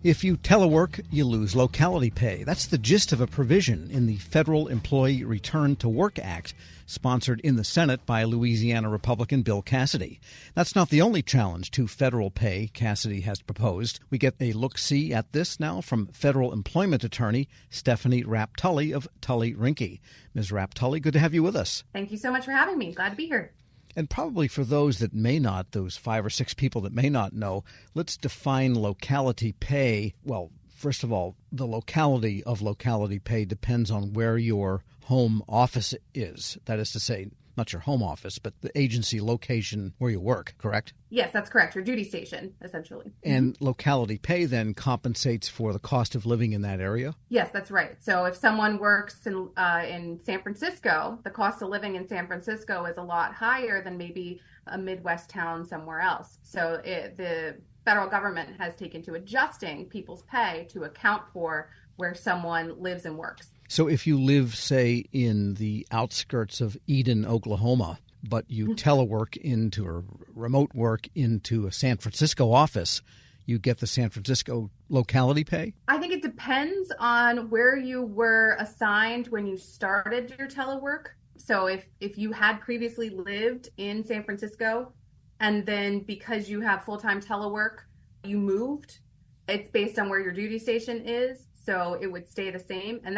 If you telework, you lose locality pay. That's the gist of a provision in the Federal Employee Return to Work Act, sponsored in the Senate by Louisiana Republican Bill Cassidy. That's not the only challenge to federal pay Cassidy has proposed. We get a look-see at this now from federal employment attorney Stephanie Rapp-Tully of Tully Rinke. Ms. Rapp-Tully, good to have you with us. Thank you so much for having me. Glad to be here. And probably for those that may not, those 5 or 6 people that may not know, let's define locality pay. Well, first of all, the locality of locality pay depends on where your home office is. That is to say, not your home office, but the agency location where you work, correct? Yes, that's correct. Your duty station, essentially. And locality pay then compensates for the cost of living in that area? Yes, that's right. So if someone works in San Francisco, the cost of living in San Francisco is a lot higher than maybe a Midwest town somewhere else. So the federal government has taken to adjusting people's pay to account for where someone lives and works. So if you live, say, in the outskirts of Eden, Oklahoma, but you telework into or remote work into a San Francisco office, you get the San Francisco locality pay? I think it depends on where you were assigned when you started your telework. So if you had previously lived in San Francisco and then because you have full-time telework, you moved, it's based on where your duty station is. So it would stay the same. And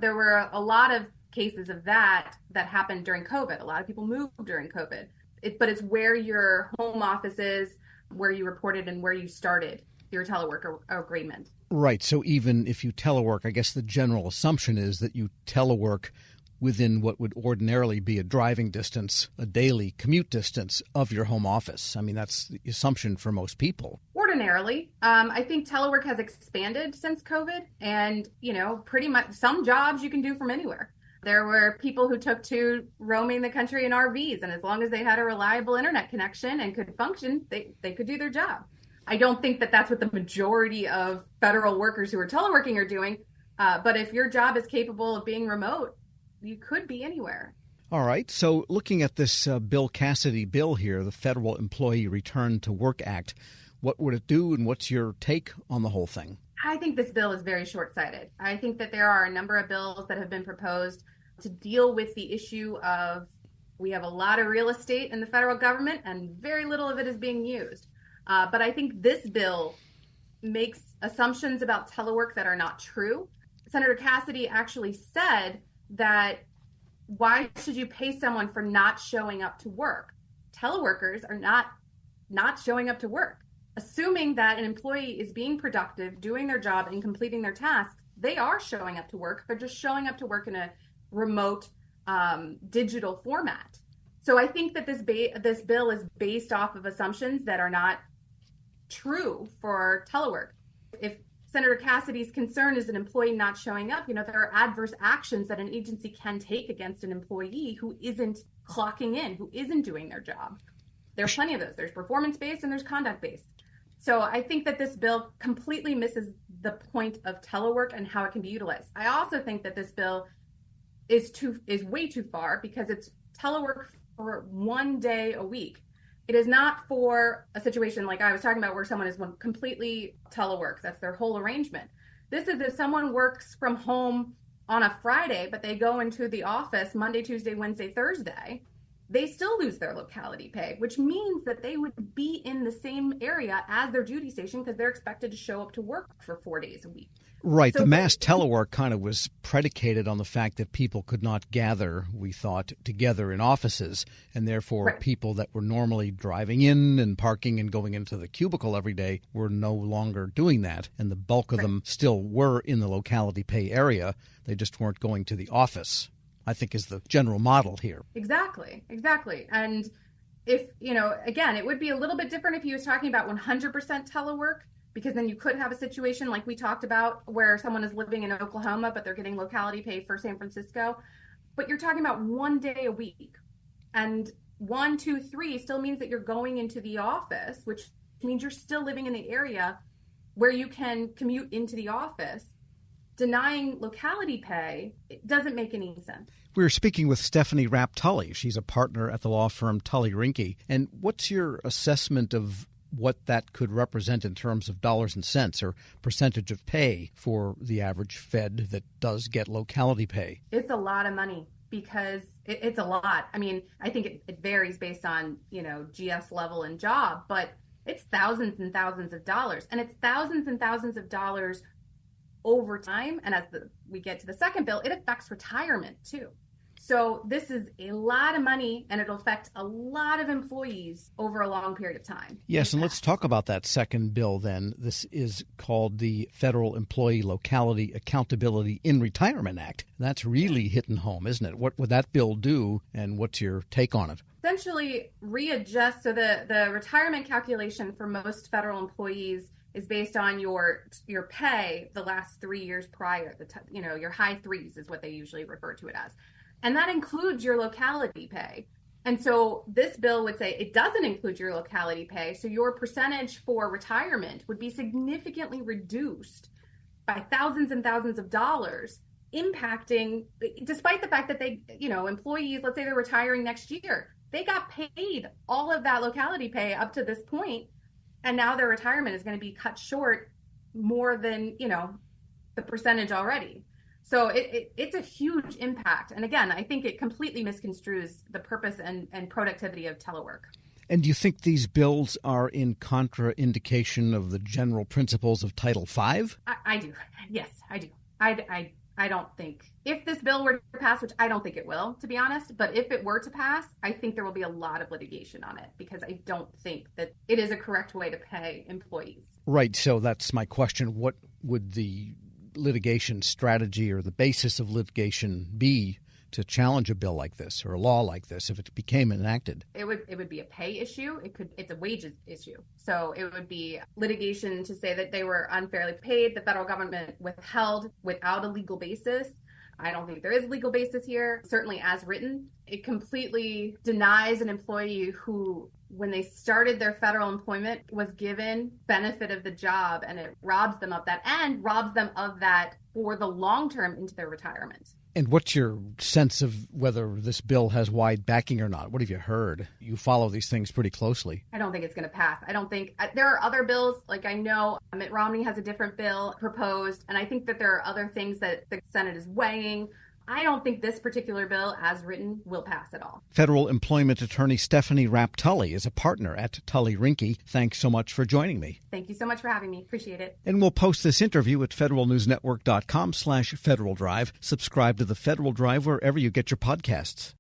there were a lot of cases of that happened during COVID. A lot of people moved during COVID. But it's where your home office is, where you reported, and where you started your telework agreement. Right. So even if you telework, I guess the general assumption is that you telework within what would ordinarily be a driving distance, a daily commute distance of your home office. I mean, that's the assumption for most people. Ordinarily. I think telework has expanded since COVID, and, pretty much some jobs you can do from anywhere. There were people who took to roaming the country in RVs, and as long as they had a reliable internet connection and could function, they could do their job. I don't think that that's what the majority of federal workers who are teleworking are doing, but if your job is capable of being remote, you could be anywhere. All right. So looking at this Bill Cassidy bill here, the Federal Employee Return to Work Act, what would it do and what's your take on the whole thing? I think this bill is very short-sighted. I think that there are a number of bills that have been proposed to deal with the issue of we have a lot of real estate in the federal government and very little of it is being used. But I think this bill makes assumptions about telework that are not true. Senator Cassidy actually said that why should you pay someone for not showing up to work? Teleworkers are not showing up to work. Assuming that an employee is being productive, doing their job, and completing their tasks, they are showing up to work. They're just showing up to work in a remote digital format. So I think that this bill is based off of assumptions that are not true for telework. If Senator Cassidy's concern is an employee not showing up, there are adverse actions that an agency can take against an employee who isn't clocking in, who isn't doing their job. There are plenty of those. There's performance-based and there's conduct-based. So I think that this bill completely misses the point of telework and how it can be utilized. I also think that this bill is way too far because it's telework for 1 day a week. It is not for a situation like I was talking about where someone is completely telework. That's their whole arrangement. This is if someone works from home on a Friday, but they go into the office Monday, Tuesday, Wednesday, Thursday, they still lose their locality pay, which means that they would be in the same area as their duty station because they're expected to show up to work for 4 days a week. Right. So the mass telework kind of was predicated on the fact that people could not gather, we thought, together in offices, and therefore right. People that were normally driving in and parking and going into the cubicle every day were no longer doing that, and the bulk of them still were in the locality pay area. They just weren't going to the office, I think is the general model here. Exactly. And if, again, it would be a little bit different if he was talking about 100% telework, because then you could have a situation like we talked about where someone is living in Oklahoma, but they're getting locality pay for San Francisco. But you're talking about 1 day a week. And 1, 2, 3 still means that you're going into the office, which means you're still living in the area where you can commute into the office. Denying locality pay, it doesn't make any sense. We're speaking with Stephanie Rapp-Tully. She's a partner at the law firm Tully Rinke. And what's your assessment of what that could represent in terms of dollars and cents or percentage of pay for the average Fed that does get locality pay? It's a lot of money because it's a lot. I mean, I think it varies based on, GS level and job, but it's thousands and thousands of dollars. And it's thousands and thousands of dollars over time. And as we get to the second bill, it affects retirement too. So this is a lot of money, and it'll affect a lot of employees over a long period of time. Yes, and let's talk about that second bill then. This is called the Federal Employee Locality Accountability in Retirement Act. That's really hitting home, isn't it? What would that bill do, and what's your take on it? Essentially readjust. So the retirement calculation for most federal employees is based on your pay the last 3 years prior. Your high threes is what they usually refer to it as. And that includes your locality pay. And so this bill would say it doesn't include your locality pay. So your percentage for retirement would be significantly reduced by thousands and thousands of dollars, impacting, despite the fact that they, employees, let's say they're retiring next year, they got paid all of that locality pay up to this point, and now their retirement is going to be cut short more than, the percentage already. So it's a huge impact. And again, I think it completely misconstrues the purpose and productivity of telework. And do you think these bills are in contraindication of the general principles of Title V? I do. Yes, I do. I don't think, if this bill were to pass, which I don't think it will, to be honest, but if it were to pass, I think there will be a lot of litigation on it because I don't think that it is a correct way to pay employees. Right. So that's my question. What would the litigation strategy or the basis of litigation be to challenge a bill like this or a law like this if it became enacted? It would be a pay issue. It's a wages issue. So it would be litigation to say that they were unfairly paid. The federal government withheld without a legal basis. I don't think there is a legal basis here. Certainly as written, it completely denies an employee who, when they started their federal employment, was given benefit of the job, and it robs them of that and robs them of that for the long term into their retirement. And what's your sense of whether this bill has wide backing or not? What have you heard? You follow these things pretty closely. I don't think it's going to pass. I don't think there are other bills. Like I know Mitt Romney has a different bill proposed, and I think that there are other things that the Senate is weighing. I don't think this particular bill, as written, will pass at all. Federal employment attorney Stephanie Rapp-Tully is a partner at Tully Rinke. Thanks so much for joining me. Thank you so much for having me. Appreciate it. And we'll post this interview at federalnewsnetwork.com/Federal Drive. Subscribe to the Federal Drive wherever you get your podcasts.